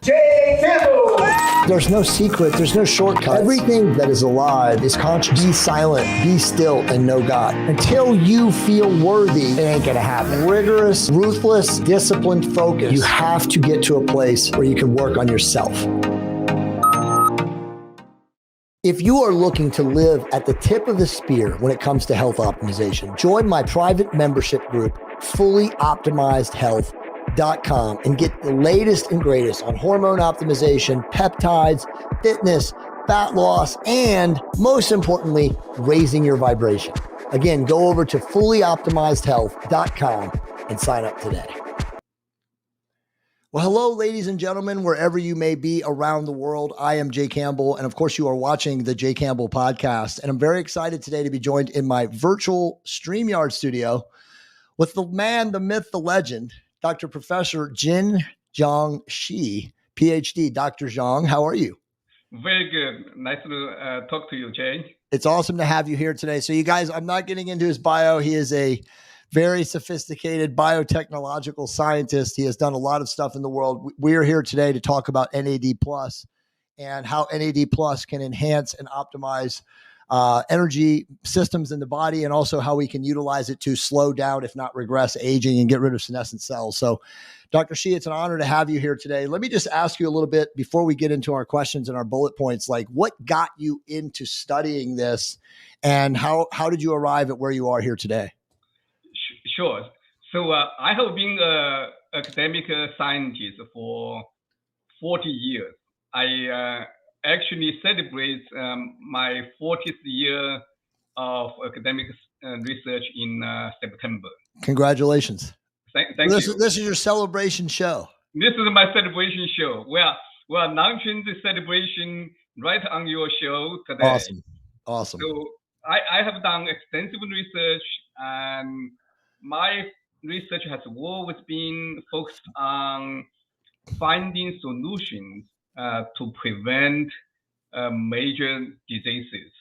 Campbell. There's no secret. There's no shortcut. Everything that is alive is conscious. Be silent, be still, and know God. Until you feel worthy, it ain't gonna happen. Rigorous, ruthless, disciplined focus. You have to get to a place where you can work on yourself. If you are looking to live at the tip of the spear when it comes to health optimization, join my private membership group, fullyoptimizedhealth.com, and get the latest and greatest on hormone optimization, peptides, fitness, fat loss, and most importantly, raising your vibration. Again, go over to fullyoptimizedhealth.com and sign up today. Well, hello, ladies and gentlemen, wherever you may be around the world. I am Jay Campbell, and of course, you are watching the Jay Campbell podcast. And I'm very excited today to be joined in my virtual StreamYard studio with the man, the myth, the legend, Dr. Professor Jin-Xiong, PhD. Dr. Xiong, how are you? Very good. Nice to talk to you, Jay. It's awesome to have you here today. So you guys, I'm not getting into his bio. He is a very sophisticated biotechnological scientist. He has done a lot of stuff in the world. We are here today to talk about NAD plus and how NAD plus can enhance and optimize energy systems in the body, and also how we can utilize it to slow down, if not regress, aging and get rid of senescent cells. So Dr. Shi, it's an honor to have you here today. Let me just ask you a little bit before we get into our questions and our bullet points, like what got you into studying this, and how did you arrive at where you are here today? Sure. So I have been an academic scientist for 40 years. I actually celebrate my 40th year of academic research in September. Congratulations. Thank you. This is your celebration show. This is my celebration show. We are launching the celebration right on your show today. Awesome. So I have done extensive research, and my research has always been focused on finding solutions to prevent major diseases.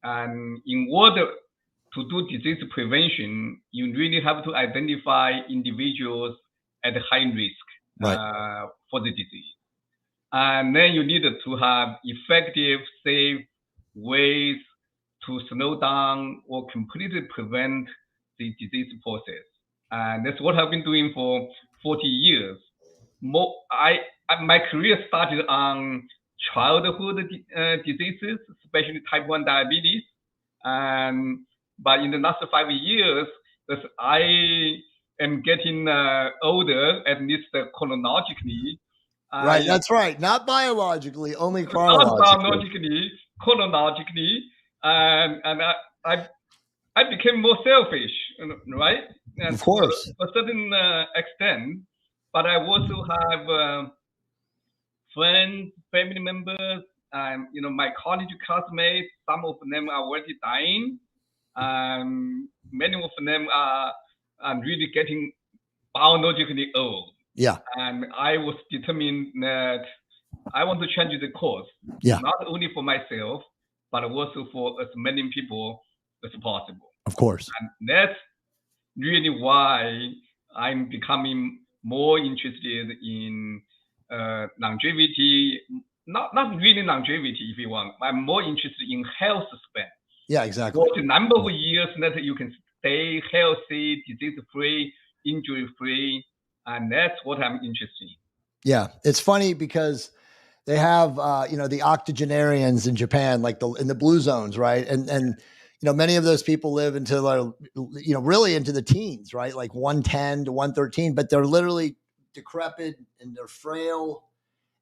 And in order to do disease prevention, you really have to identify individuals at high risk for the disease. And then you need to have effective, safe ways to slow down or completely prevent the disease process. And that's what I've been doing for 40 years. My career started on childhood diseases, especially type 1 diabetes. But in the last 5 years, as I am getting older, at least chronologically. Right, that's right. Not biologically, only chronologically. Not biologically, chronologically. And I became more selfish, right? And of course. To a certain extent. But I also have friends, family members, my college classmates. Some of them are already dying. Many of them are really getting biologically old. Yeah. And I was determined that I want to change the course. Yeah. Not only for myself, but also for as many people as possible. Of course. And that's really why I'm becoming more interested in longevity. Not really longevity, if you want. I'm more interested in health span. Yeah, exactly. What the number of years that you can stay healthy, disease-free, injury-free, and that's what I'm interested in. Yeah, it's funny because they have, the octogenarians in Japan, like in the blue zones, right? And many of those people live until, really into the teens, right? Like 110 to 113, but they're literally decrepit and they're frail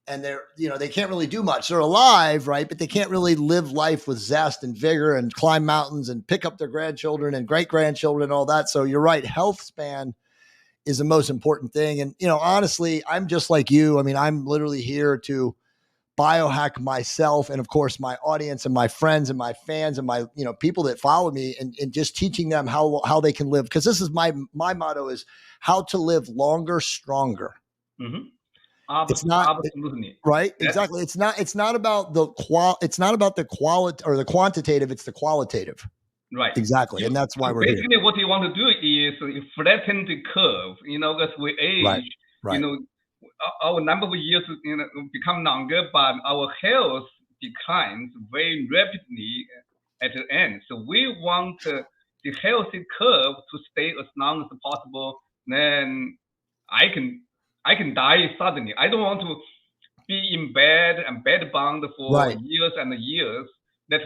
and they can't really do much. They're alive, right? But they can't really live life with zest and vigor and climb mountains and pick up their grandchildren and great-grandchildren and all that. So you're right. Health span is the most important thing. And, honestly, I'm just like you. I mean, I'm literally here to biohack myself and of course my audience and my friends and my fans and my, people that follow me and just teaching them how they can live. Cause this is my motto is how to live longer, stronger. Mm-hmm. It's not right. Yes. Exactly. It's not about the quality or the quantitative. It's the qualitative. Right. Exactly. And that's why we're here. Basically, what you want to do is flatten the curve, as we age, right. our number of years become longer, but our health declines very rapidly at the end. So we want the healthy curve to stay as long as possible. Then I can die suddenly. I don't want to be in bed and bed bound for years and years that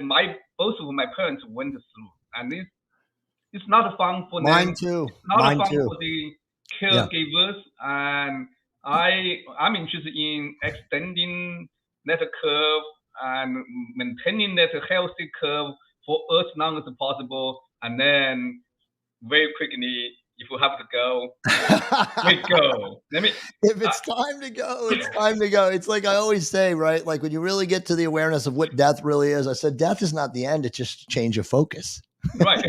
both of my parents went through, and it's not fun for them. Mine too. It's not fun for the caregivers, and I'm interested in extending that curve and maintaining that healthy curve for as long as possible, and then very quickly, if you have to go, we go. If it's time to go, it's time to go. It's like I always say, right? Like when you really get to the awareness of what death really is, I said, death is not the end. It's just a change of focus. Right.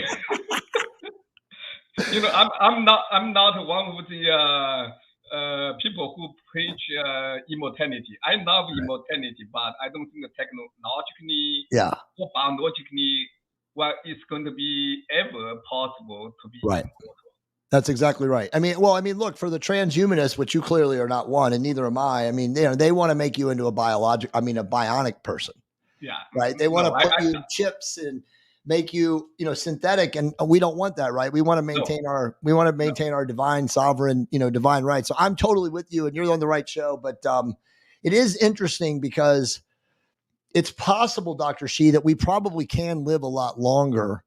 I'm not one of the people who preach immortality. I love immortality, but I don't think technologically or biologically, it's going to be ever possible to be immortal. That's exactly right. I mean, look, for the transhumanists, which you clearly are not one, and neither am I. I mean, they want to make you into a bionic person. Yeah. Right. They want to put you in chips and make you, synthetic, and we don't want that, right? We want to maintain our divine, sovereign, divine rights. So I'm totally with you, and you're on the right show. But it is interesting because it's possible, Dr. Shi, that we probably can live a lot longer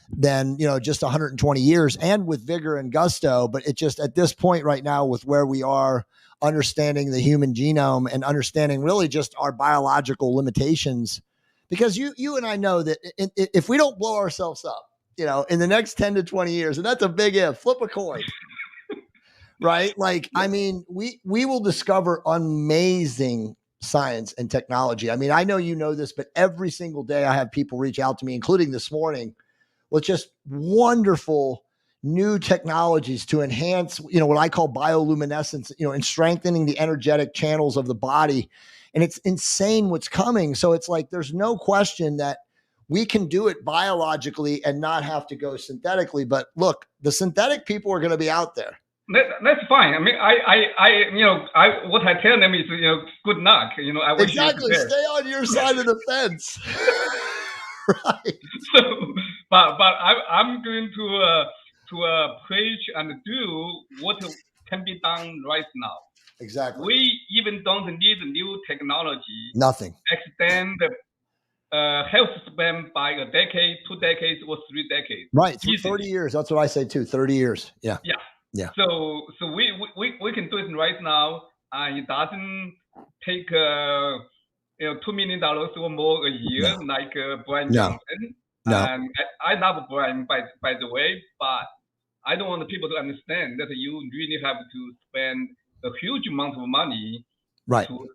than, just 120 years and with vigor and gusto. But it just, at this point right now, with where we are, understanding the human genome and understanding really just our biological limitations, because you and I know that if we don't blow ourselves up, in the next 10 to 20 years, and that's a big if, flip a coin, right? Like, I mean, we will discover amazing science and technology. I mean, I know you know this, but every single day I have people reach out to me, including this morning, with just wonderful new technologies to enhance, what I call bioluminescence, and strengthening the energetic channels of the body. And it's insane what's coming. So it's like, there's no question that we can do it biologically and not have to go synthetically. But look, the synthetic people are going to be out there. That's fine. I mean, what I tell them is, good luck. I wish exactly. You stay on your side of the fence. Right. So, but I'm going to preach and do what can be done right now. Exactly. We even don't need new technology. Nothing. Extend the health span by a decade, 2 decades, or 3 decades. Right. 30 years. That's what I say too. 30 years. Yeah. Yeah. Yeah. So we can do it right now, and it doesn't take $2 million or more a year, like Brian Johnson. No. And I love Brian, by the way, but I don't want people to understand that you really have to spend a huge amount of money to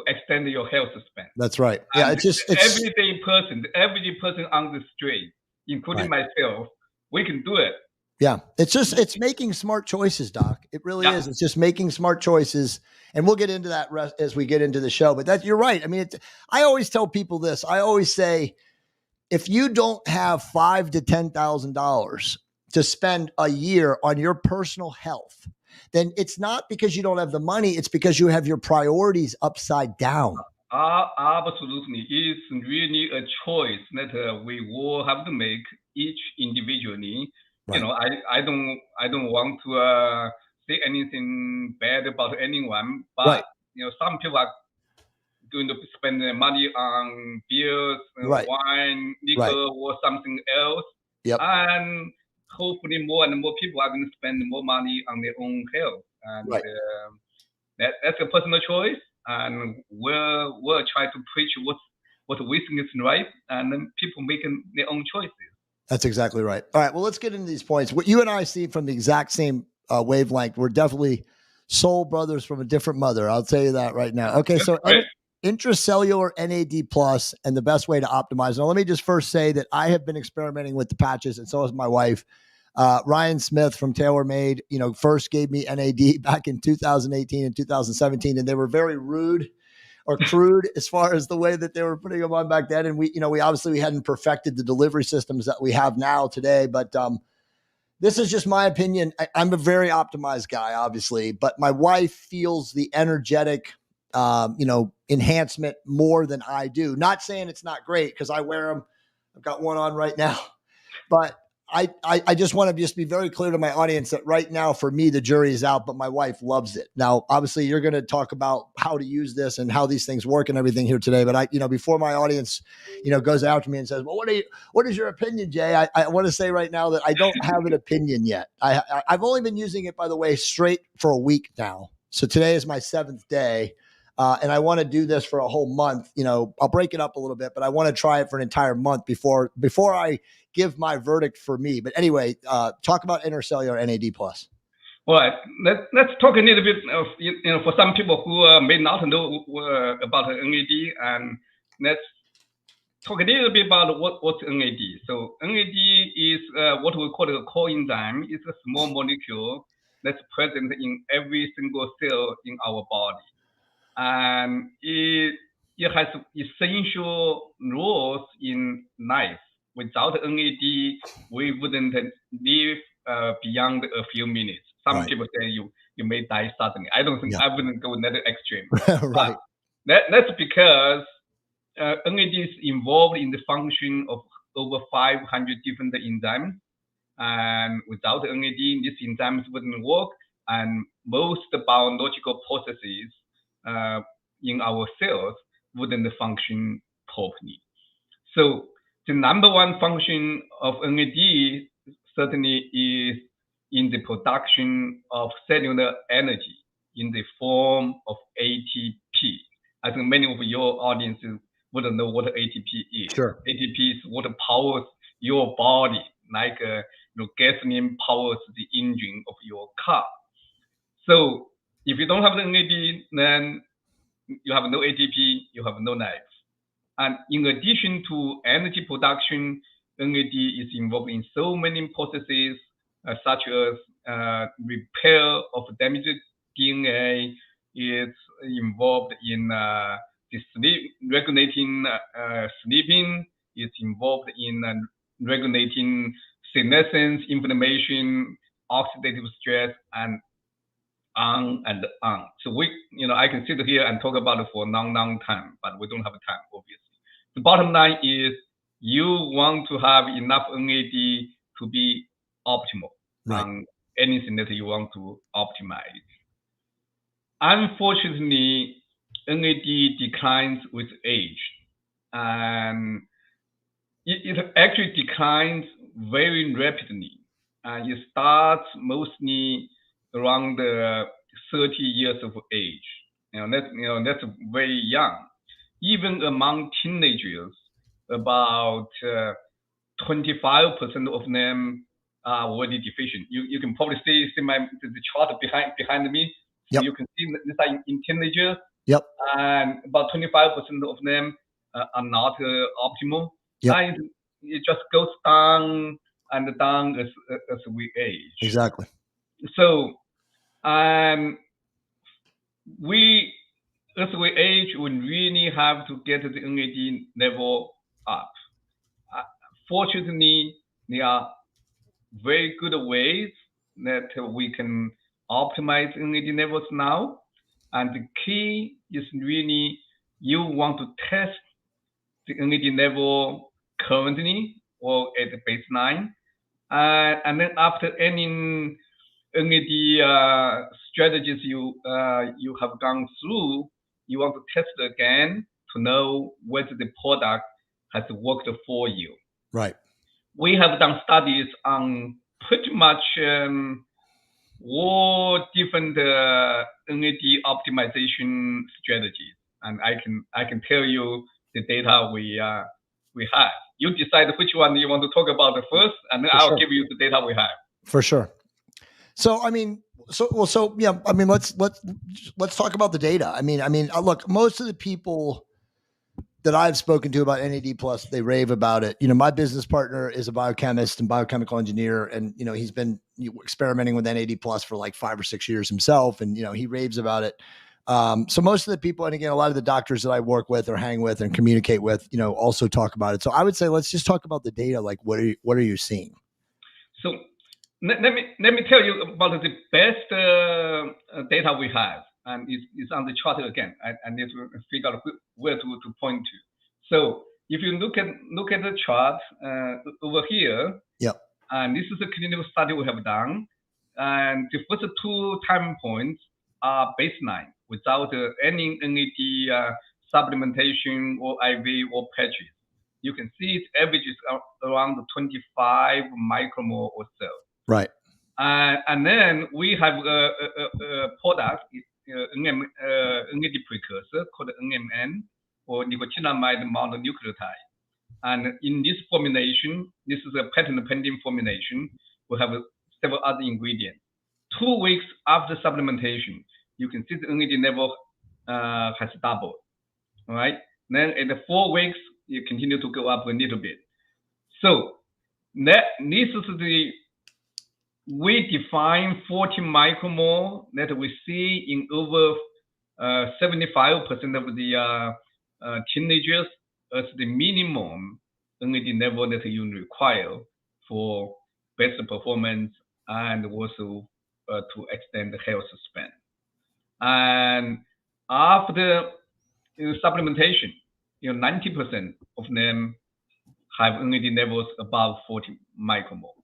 extend your health span. That's right. Yeah, and it's every person on the street, including myself, we can do it. Yeah, it's making smart choices, Doc. It really is. It's just making smart choices, and we'll get into that as we get into the show. But you're right. I mean, I always tell people this. I always say, if you don't have $5,000 to $10,000 to spend a year on your personal health, then it's not because you don't have the money. It's because you have your priorities upside down. Absolutely. It's really a choice that we all have to make, each individually. Right. I don't want to say anything bad about anyone, but some people are going to spend their money on beers, wine, liquor, or something else. Yep. And hopefully more and more people are going to spend more money on their own health. And that's a personal choice. And we'll try to preach what we think is right, and then people making their own choices. That's exactly right. All right. Well, let's get into these points. What you and I see from the exact same wavelength. We're definitely soul brothers from a different mother. I'll tell you that right now. Okay. So intracellular NAD plus and the best way to optimize. Now, let me just first say that I have been experimenting with the patches, and so has my wife. Ryan Smith from TaylorMade, first gave me NAD back in 2018 and 2017, and they were very rude or crude as far as the way that they were putting them on back then. And we obviously hadn't perfected the delivery systems that we have now today, but this is just my opinion. I'm a very optimized guy, obviously, but my wife feels the energetic, enhancement more than I do. Not saying it's not great because I wear them. I've got one on right now, but I just want to just be very clear to my audience that right now for me, the jury is out, but my wife loves it. Now, obviously you're going to talk about how to use this and how these things work and everything here today. But before my audience, goes after me and says, well, what is your opinion, Jay? I want to say right now that I don't have an opinion yet. I've only been using it, by the way, straight for a week now. So today is my 7th day. And I want to do this for a whole month. I'll break it up a little bit, but I want to try it for an entire month before I give my verdict for me. But anyway, talk about intercellular NAD+. Well, let's talk a little bit of, for some people who may not know about NAD, and let's talk a little bit about what's NAD. So NAD is what we call a coenzyme. It's a small molecule that's present in every single cell in our body. And it has essential roles in life. Without NAD, we wouldn't live beyond a few minutes. Some people say you may die suddenly. I don't think I wouldn't go that extreme. Right. That's because NAD is involved in the function of over 500 different enzymes. And without NAD, these enzymes wouldn't work. And most biological processes in our cells wouldn't function properly. So the number one function of NAD certainly is in the production of cellular energy in the form of ATP. I think many of your audiences wouldn't know what ATP is. Sure. ATP is what powers your body, like gasoline powers the engine of your car. So if you don't have the NAD, then you have no ATP, you have no life. And in addition to energy production, NAD is involved in so many processes, such as repair of damaged DNA. It's involved in regulating sleeping. It's involved in regulating senescence, inflammation, oxidative stress, and on and on. So I can sit here and talk about it for a long time, but we don't have time, obviously. The bottom line is you want to have enough NAD to be optimal on anything that you want to optimize. Unfortunately, NAD declines with age, and it actually declines very rapidly. And it starts mostly around 30 years of age. That's very young. Even among teenagers, about 25% of them are already deficient. You can probably see the chart behind me. So you can see this are in teenagers. Yep. And about 25% of them are not optimal. Yep. And it just goes down and down as we age. Exactly. So as we age, we really have to get the NAD level up. Fortunately, there are very good ways that we can optimize NAD levels now. And the key is really you want to test the NAD level currently or at the baseline. And then after any NAD strategies you have gone through, you want to test again to know whether the product has worked for you. Right. We have done studies on pretty much all different NAD optimization strategies, and I can tell you the data we have. You decide which one you want to talk about first, and then I'll give you the data we have. For sure. So let's talk about the data. I mean, look, most of the people that I've spoken to about NAD+, they rave about it. My business partner is a biochemist and biochemical engineer, and he's been experimenting with NAD+ for like 5 or 6 years himself, and he raves about it. So most of the people, and again, a lot of the doctors that I work with or hang with and communicate with, also talk about it. So I would say let's just talk about the data. Like, what are you seeing? So let me tell you about the best data we have, and it's on the chart again. I need to figure out where to point to. So if you look at the chart over here, yep, and this is a clinical study we have done, and the first 2 time points are baseline without any NAD supplementation or IV or patches. You can see it averages around 25 micromole or so. right. And then we have a product, NAD precursor called NMN, or nicotinamide mononucleotide. And in this formulation, this is a patent pending formulation. We have several other ingredients. 2 weeks after supplementation, you can see the NAD level has doubled. All right. Then in the 4 weeks, you continue to go up a little bit. So this is we define 40 micromole that we see in over 75% of the teenagers as the minimum NAD level that you require for best performance and also to extend the health span. And after supplementation, 90% of them have NAD levels above 40 micromole.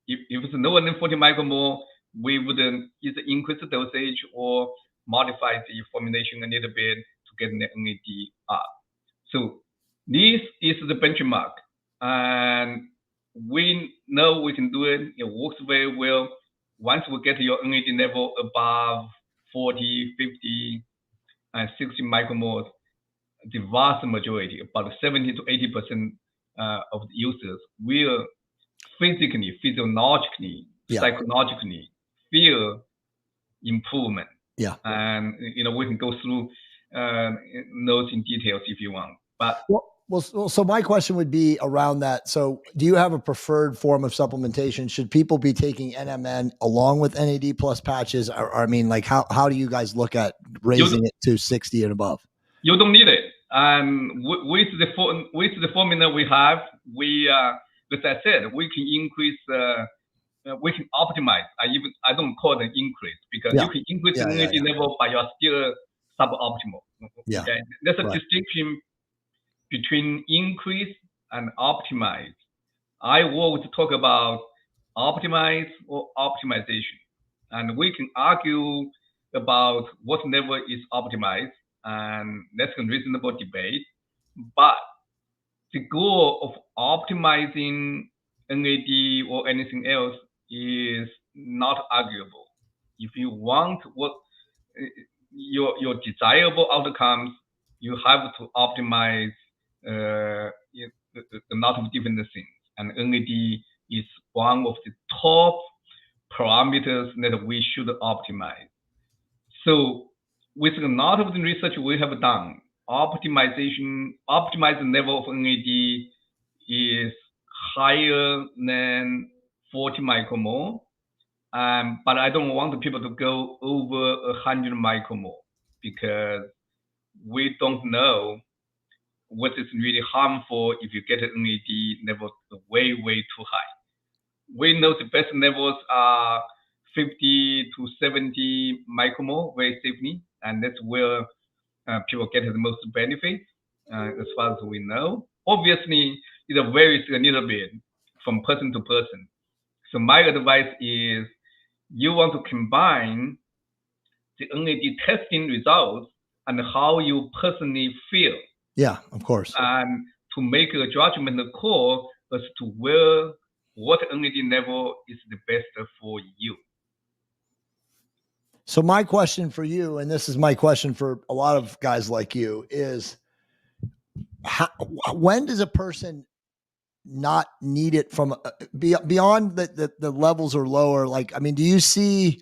If it's lower than 40 micromole, we would either increase the dosage or modify the formulation a little bit to get the NAD up. So this is the benchmark, and we know we can do it. It works very well. Once we get your NAD level above 40, 50, and 60 micromoles, the vast majority, about 70 to 80% of the users will physically, physiologically, psychologically feel improvement. Yeah. And, we can go through those in details if you want. But well, so my question would be around that. So do you have a preferred form of supplementation? Should people be taking NMN along with NAD plus patches? Or I mean, like how do you guys look at raising it to 60 and above? You don't need it. And with the formula we have, as I said, we can increase, we can optimize. I don't call it an increase because you can increase the NAD level, but you're still suboptimal. Yeah. Okay? There's a distinction between increase and optimize. I always talk about optimize or optimization. And we can argue about what level is optimized, and that's a reasonable debate. But the goal of optimizing NAD or anything else is not arguable. If you want what your desirable outcomes, you have to optimize a lot of different things. And NAD is one of the top parameters that we should optimize. So with a lot of the research we have done, optimizing level of NAD is higher than 40 micromole. But I don't want people to go over 100 micromole because we don't know what is really harmful if you get an NAD level way, way too high. We know the best levels are 50 to 70 micromole very safely, and that's where people get the most benefit as far as we know. Obviously, it varies a little bit from person to person. So my advice is you want to combine the NAD testing results and how you personally feel. Yeah, of course. And to make a judgment call as to what NAD level is the best for you. So my question for you, and this is my question for a lot of guys like you, is when does a person not need it from beyond the levels are lower? Like, I mean, do you see,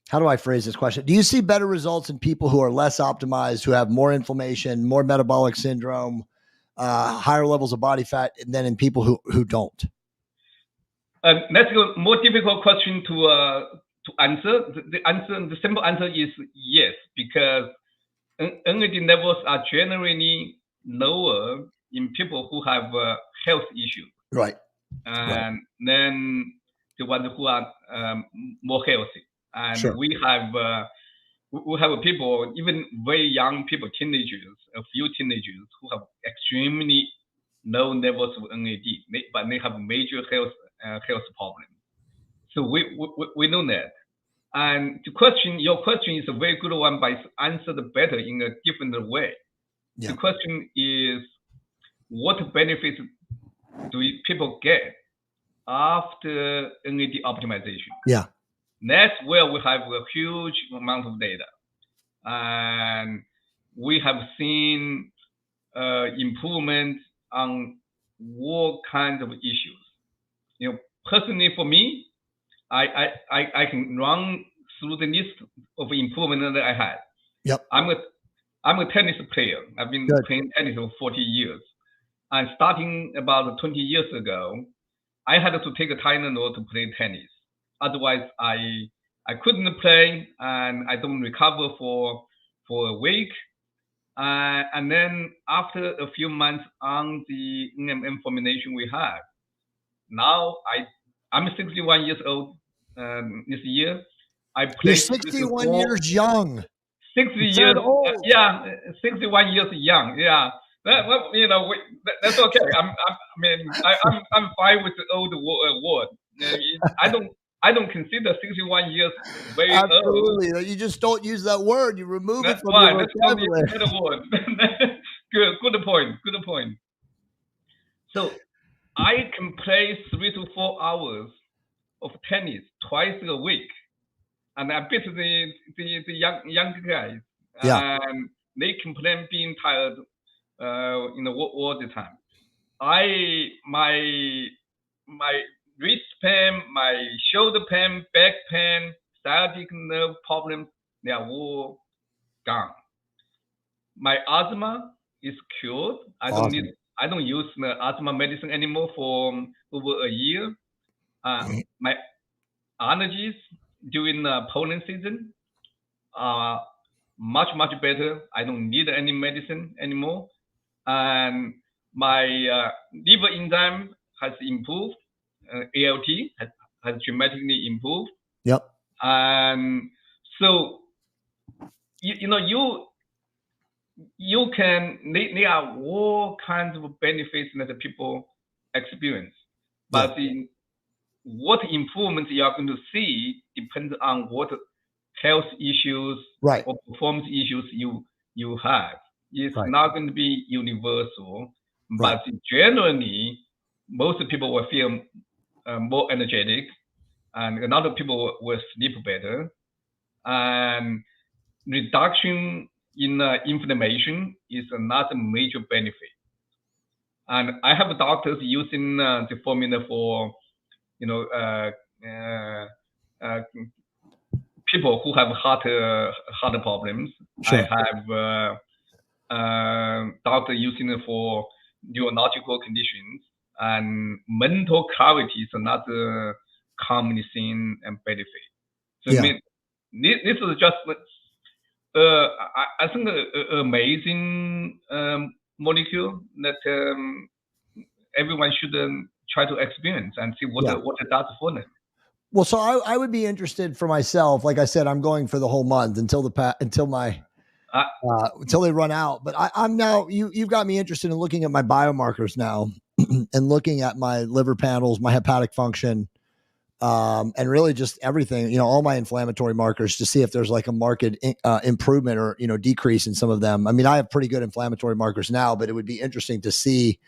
how do I phrase this question? Do you see better results in people who are less optimized, who have more inflammation, more metabolic syndrome, higher levels of body fat, than in people who don't? That's a more difficult question to answer. The simple answer is yes, because NAD levels are generally lower in people who have health issues. Right. And then the ones who are more healthy. And Sure. we have people, even very young people, teenagers, a few teenagers who have extremely low levels of NAD, but they have major health problems. So we know that. And your question is a very good one, but it's answered better in a different way. Yeah. The question is, what benefits do people get after NAD optimization? Yeah. That's where we have a huge amount of data. And we have seen improvement on all kinds of issues. Personally for me, I can run through the list of improvement that I had. Yep. I'm a tennis player. I've been playing tennis for 40 years. And starting about 20 years ago, I had to take a Tylenol to play tennis. Otherwise, I couldn't play, and I don't recover for a week. And then after a few months on the NMN formulation we have, now I'm 61 years old this year. You're 61 years young. 60 years, 61 years young. Yeah, that's okay. I'm fine with the old word. I don't consider 61 years very old. Absolutely, you just don't use that word. You remove it from your vocabulary. That's not the word. Good point. So I can play 3 to 4 hours of tennis twice a week. And I beat the young guys. Yeah. And they complain being tired all the time. My wrist pain, my shoulder pain, back pain, sciatic nerve problems, they are all gone. My asthma is cured. I don't use the asthma medicine anymore for over a year. My allergies during the pollen season are much better. I don't need any medicine anymore. And my liver enzyme has improved. ALT has dramatically improved. Yep. And so you can. There are all kinds of benefits that people experience, but what improvements you are going to see depends on what health issues or performance issues you have. It's not going to be universal, but generally, most people will feel more energetic, and a lot of people will sleep better, and reduction in inflammation is another major benefit. And I have doctors using the formula for people who have heart problems. Sure. I have doctors using it for neurological conditions, and mental clarity is another commonly seen benefit. So I mean, this is just I think an amazing molecule that everyone should try to experience and see what it does for them. Well, so I would be interested for myself. Like I said, I'm going for the whole month until they run out. But I'm now you've got me interested in looking at my biomarkers now and looking at my liver panels, my hepatic function, and really just everything. All my inflammatory markers to see if there's like a marked improvement or decrease in some of them. I mean, I have pretty good inflammatory markers now, but it would be interesting to see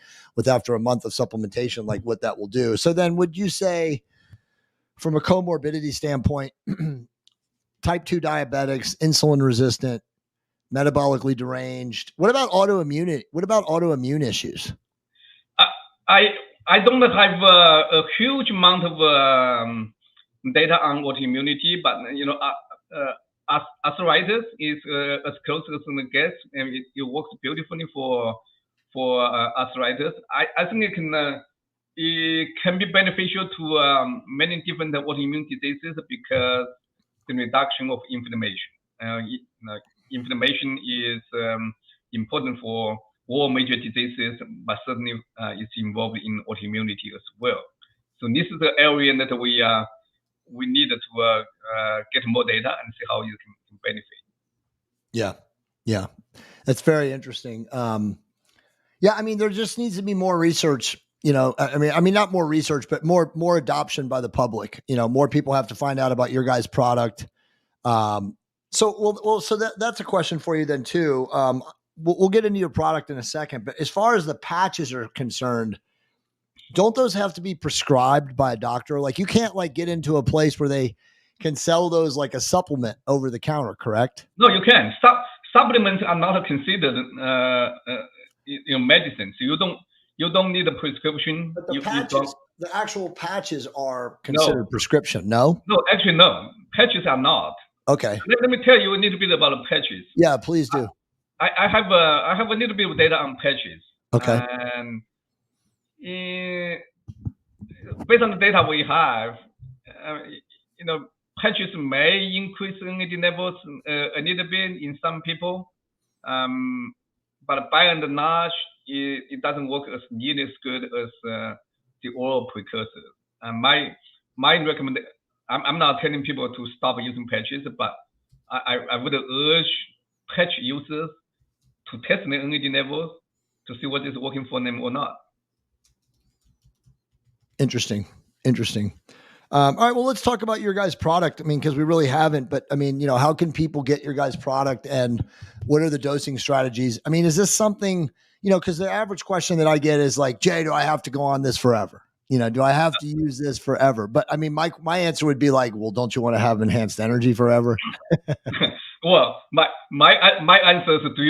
after a month of supplementation, like what that will do. So then, would you say, from a comorbidity standpoint, type 2 diabetics, insulin resistant, metabolically deranged, what about autoimmune issues? I don't have a huge amount of data on autoimmunity, but arthritis is as close as it gets, and it works beautifully for arthritis. I think it can be beneficial to many different autoimmune diseases because the reduction of inflammation. Inflammation is important for all major diseases, but certainly it's involved in autoimmunity as well. So this is the area that we need to get more data and see how you can benefit. Yeah, that's very interesting. Yeah, I mean, there just needs to be more research. I mean, not more research, but more adoption by the public. More people have to find out about your guys' product. So that's a question for you then too. We'll get into your product in a second, but as far as the patches are concerned, don't those have to be prescribed by a doctor? Like you can't get into a place where they can sell those like a supplement over the counter, correct? No, you can. Supplements are not considered medicine, so you don't need a prescription. But the actual patches are considered prescription. No, actually no. Patches are not. Okay. Let me tell you a little bit about patches. Yeah, please do. I have a little bit of data on patches. Okay. And based on the data we have, patches may increase NAD levels a little bit in some people, but by and large, it doesn't work as nearly as good as the oral precursor. And my recommendation, I'm not telling people to stop using patches, but I would urge patch users to test the NAD levels to see what is working for them or not. Interesting. All right, well, let's talk about your guys' product. I mean, because we really haven't, but I mean, how can people get your guys' product and what are the dosing strategies? I mean, is this something, because the average question that I get is like, Jay, do I have to go on this forever? Do I have to use this forever? But I mean, my answer would be like, well, don't you want to have enhanced energy forever? Well, my answer is, do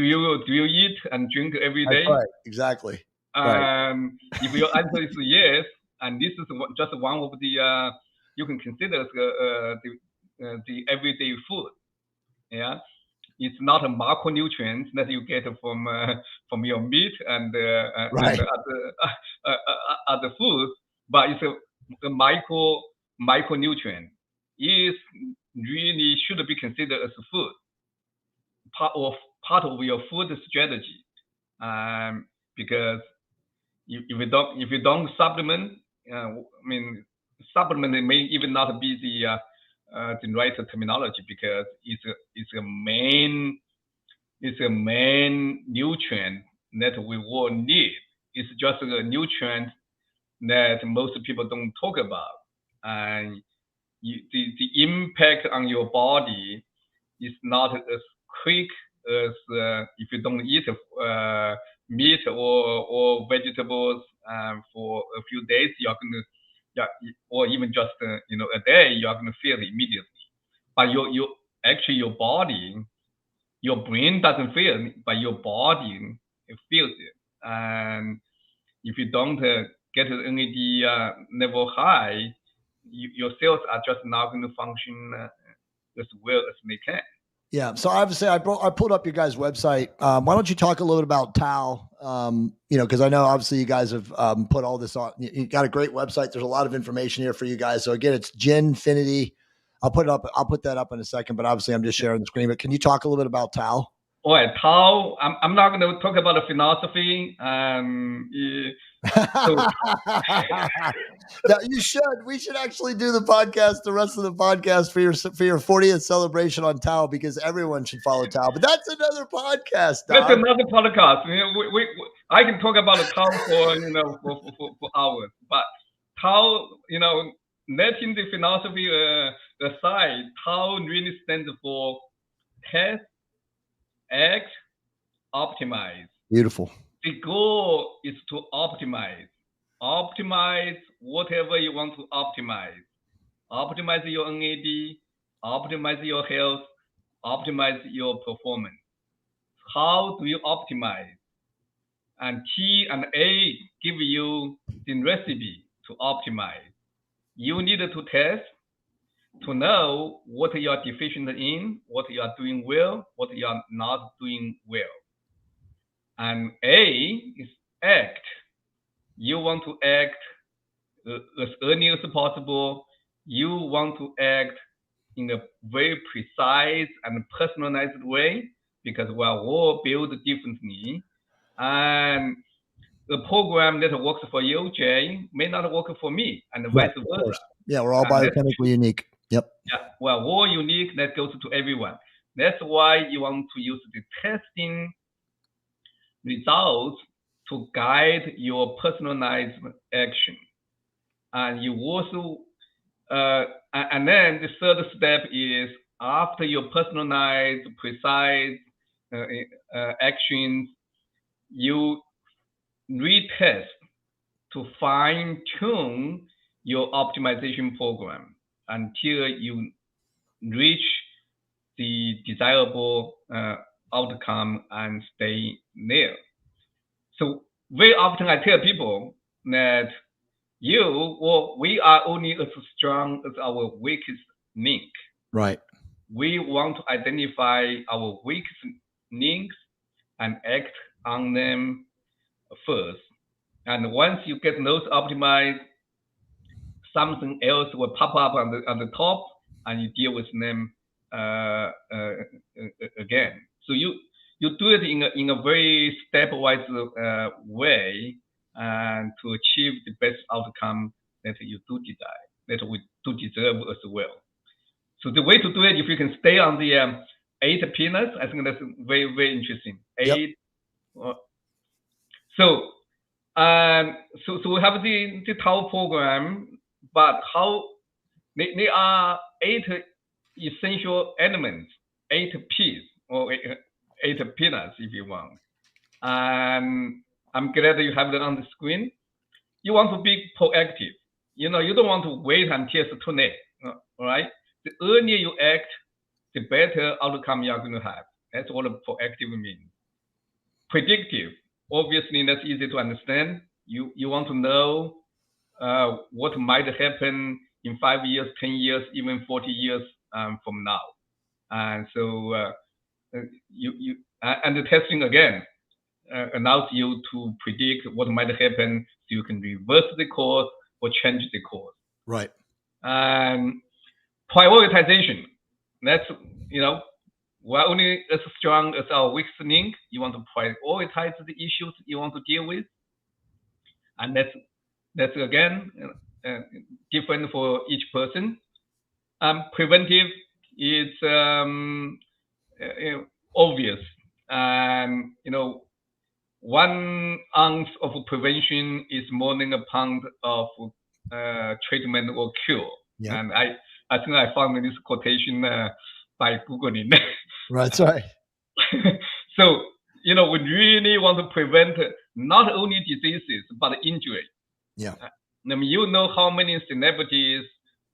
you eat and drink every day? That's right. Exactly. If your answer is yes, and this is just one of the you can consider the everyday food. Yeah, it's not a macronutrient that you get from your meat and other foods, but it's a micronutrient. It really should be considered as a food, part of your food strategy, because if you don't supplement, I mean, supplement may even not be the right terminology, because it's a main nutrient that we all need. It's just a nutrient that most people don't talk about, and the impact on your body is not as quick as if you don't eat meat or vegetables for a few days. You're gonna, or even just a day, you're gonna feel it immediately. But your body, your brain doesn't feel it, but your body feels it. And if you don't get the NAD level high, your cells are just not going to function as well as they can. Yeah. So obviously I pulled up your guys' website. Why don't you talk a little bit about Tau? Because I know obviously you guys have put all this on. You got a great website. There's a lot of information here for you guys. So again, it's Jinfinity. I'll put that up in a second, but obviously I'm just sharing the screen. But can you talk a little bit about Tau? All right, Tau. I'm not going to talk about the philosophy. No, you should. We should actually do the podcast, the rest of the podcast for your 40th celebration on Tau, because everyone should follow Tau. But that's another podcast. That's another podcast. I can talk about the Tau for hours. But Tau, letting the philosophy aside, Tau really stands for test, act, optimize. Beautiful. The goal is to optimize whatever you want to optimize. Optimize your NAD, optimize your health, optimize your performance. How do you optimize? And T and A give you the recipe to optimize. You need to test to know what you are deficient in, what you are doing well, what you are not doing well. And A is act. You want to act as early as possible. You want to act in a very precise and personalized way, because we are all built differently. And a program that works for you, Jay, may not work for me, and vice versa. Yeah, we're all biochemically unique. Yep. Yeah, well, all unique, that goes to everyone. That's why you want to use the testing results to guide your personalized action. And you also, and then the third step is after your personalized, precise actions, you retest to fine tune your optimization program until you reach the desirable outcome and stay there. So very often I tell people that we are only as strong as our weakest link. Right. We want to identify our weakest links and act on them first. And once you get those optimized, something else will pop up on the top, and you deal with them again. So you do it in a very stepwise way, and to achieve the best outcome that you do desire, that we do deserve as well. So the way to do it, if you can stay on the 8 pillars, I think that's very, very interesting. Eight. Yep. So we have the Tau program, but how they are 8 essential elements, 8 P's or 8 pillars, if you want. And I'm glad that you have that on the screen. You want to be proactive. You don't want to wait until it's too late. Right? The earlier you act, the better outcome you're going to have. That's what proactive means. Predictive, obviously, that's easy to understand. You want to know what might happen in 5 years, 10 years, even 40 years from now. And so and the testing again allows you to predict what might happen, so you can reverse the course or change the course. Right. And prioritization, that's, we're only as strong as our weak link. You want to prioritize the issues you want to deal with. And that's again different for each person. Preventive is obvious, and 1 ounce of prevention is more than a pound of treatment or cure. Yep. And I think I found this quotation by Googling. That's right. So we really want to prevent not only diseases but injury. Yeah. How many celebrities,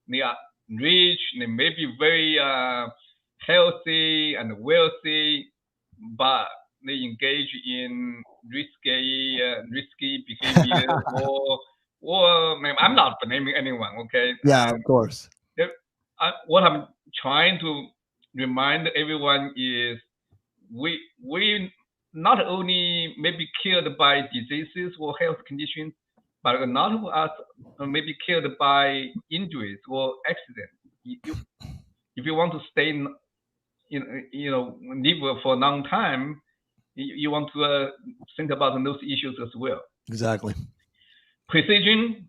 they are rich, they may be very healthy and wealthy, but they engage in risky behavior or I'm not blaming anyone, okay? Yeah, of course. What I'm trying to remind everyone is we not only may be killed by diseases or health conditions, but a lot of us may be killed by injuries or accidents. If you want to stay, live for a long time, you want to think about those issues as well. Exactly. Precision,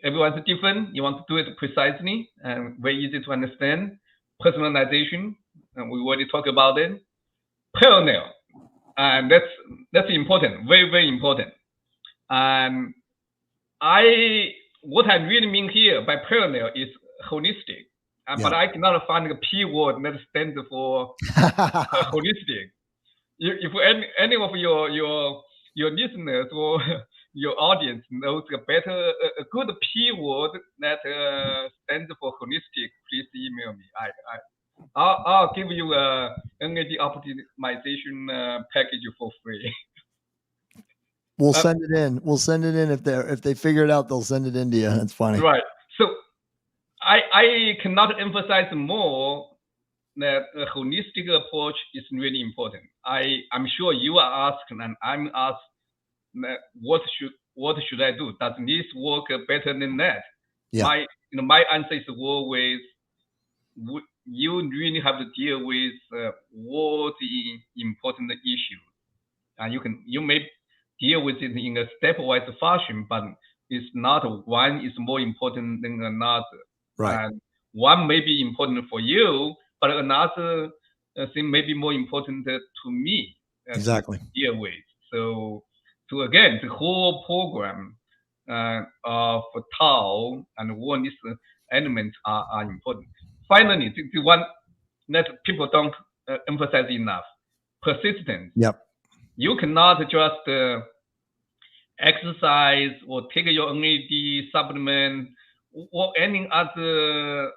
everyone's different. You want to do it precisely and very easy to understand. Personalization, and we already talked about it. Parallel, and that's important, very, very important. And what I really mean here by parallel is holistic. But I cannot find a P word that stands for holistic. If any of your listeners or your audience knows a good P word that stands for holistic, please email me. I'll give you a NAD optimization package for free. We'll send it in. We'll send it in if they figure it out. They'll send it in to you. That's funny. Right. So I cannot emphasize more that a holistic approach is really important. I'm sure you are asked and I'm asked, what should I do? Does this work better than that? Yeah. My answer is always, you really have to deal with all the important issues. And you may deal with it in a stepwise fashion, but it's not one is more important than another. Right. And one may be important for you, but another thing may be more important to me Exactly. to deal with. So again, the whole program of tau and all these elements are important. Finally, the one that people don't emphasize enough, persistence. Yep. You cannot just exercise or take your NAD supplement or any other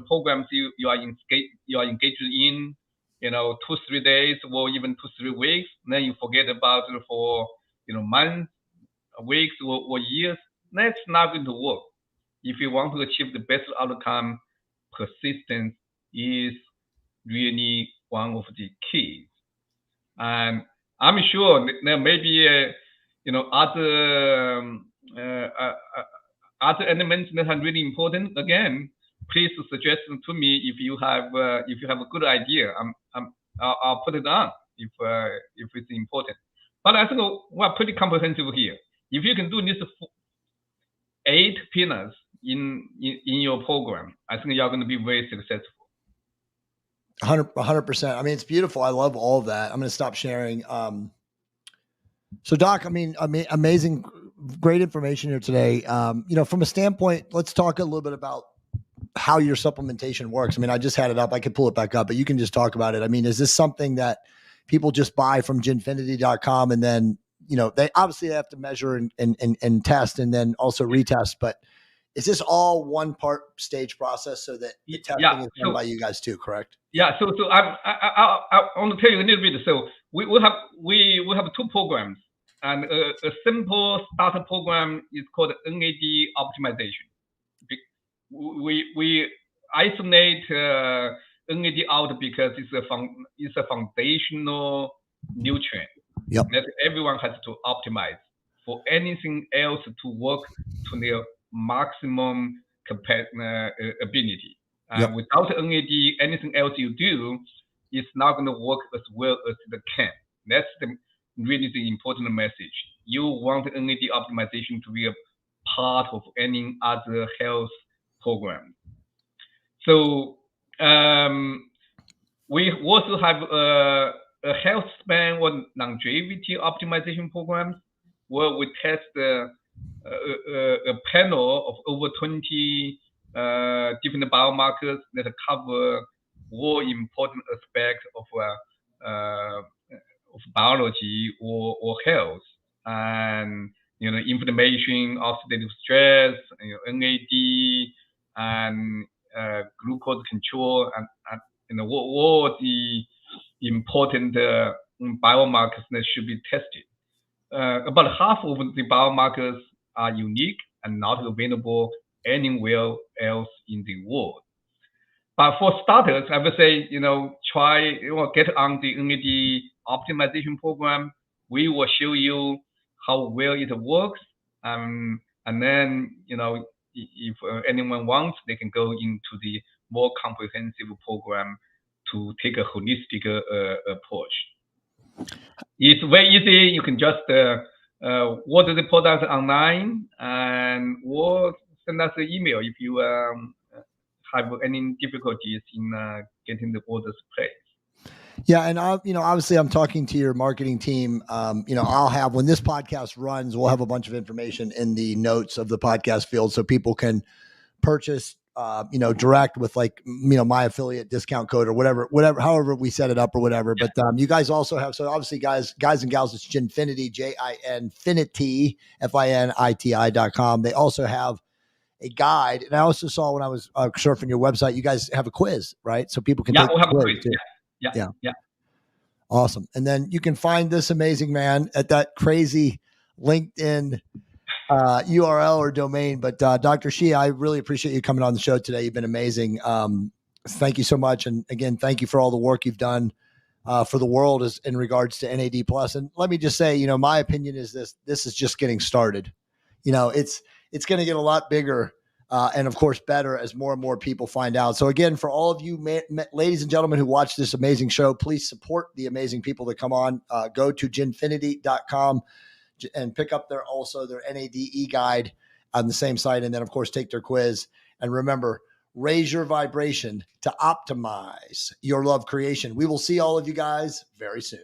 programs you are engaged in, 2-3 days or even 2-3 weeks. Then you forget about it for months, weeks, or years. That's not going to work. If you want to achieve the best outcome, persistence is really one of the keys. And I'm sure there may be other elements that are really important. Again, please suggest to me if you have a good idea. I'll put it on if it's important. But I think we're pretty comprehensive here. If you can do this 8 pillars in your program, I think you're going to be very successful. 100%. I mean, it's beautiful. I love all of that. I'm going to stop sharing. So Doc, I mean, amazing, great information here today. From a standpoint, let's talk a little bit about how your supplementation works. I mean, I just had it up. I could pull it back up, but you can just talk about it. I mean, is this something that people just buy from Jinfinity.com and then, they obviously have to measure and test and then also retest, but is this all one part stage process so that the testing is done by you guys too, correct? Yeah. So I want to tell you a little bit. So we have 2 programs, and a simple starter program is called NAD optimization. We isolate NAD out because it's a foundational nutrient that everyone has to optimize for anything else to work to their maximum ability. Without NAD, anything else you do is not going to work as well as it can. That's really the important message. You want NAD optimization to be a part of any other health program. So we also have a health span or longevity optimization program where we test a panel of over 20 different biomarkers that cover all important aspects of biology or health, and inflammation, oxidative stress, NAD, and glucose control, and all the important biomarkers that should be tested. About half of the biomarkers are unique and not available anywhere else in the world. But for starters, I would say, try or get on the NAD optimization program. We will show you how well it works. And then, if anyone wants, they can go into the more comprehensive program to take a holistic approach. It's very easy. You can just order the product online or send us an email if you have any difficulties in getting the orders placed. Yeah. And obviously I'm talking to your marketing team. I'll have, when this podcast runs, we'll have a bunch of information in the notes of the podcast field so people can purchase, direct with my affiliate discount code or whatever, however we set it up or whatever. But you guys also have, so obviously guys and gals, it's Jinfinity, Jinfinity, FINITI.com. They also have a guide. And I also saw when I was surfing your website, you guys have a quiz, right? So people can take we'll have a quiz too. Yeah. Awesome. And then you can find this amazing man at that crazy LinkedIn URL or domain. But Dr. Shi, I really appreciate you coming on the show today. You've been amazing. Thank you so much. And again, thank you for all the work you've done for the world in regards to NAD+. And let me just say, my opinion is this is just getting started. It's going to get a lot bigger and of course, better as more and more people find out. So again, for all of you ladies and gentlemen who watch this amazing show, please support the amazing people that come on. Go to Jinfinity.com and pick up their NADE guide on the same site. And then, of course, take their quiz. And remember, raise your vibration to optimize your love creation. We will see all of you guys very soon.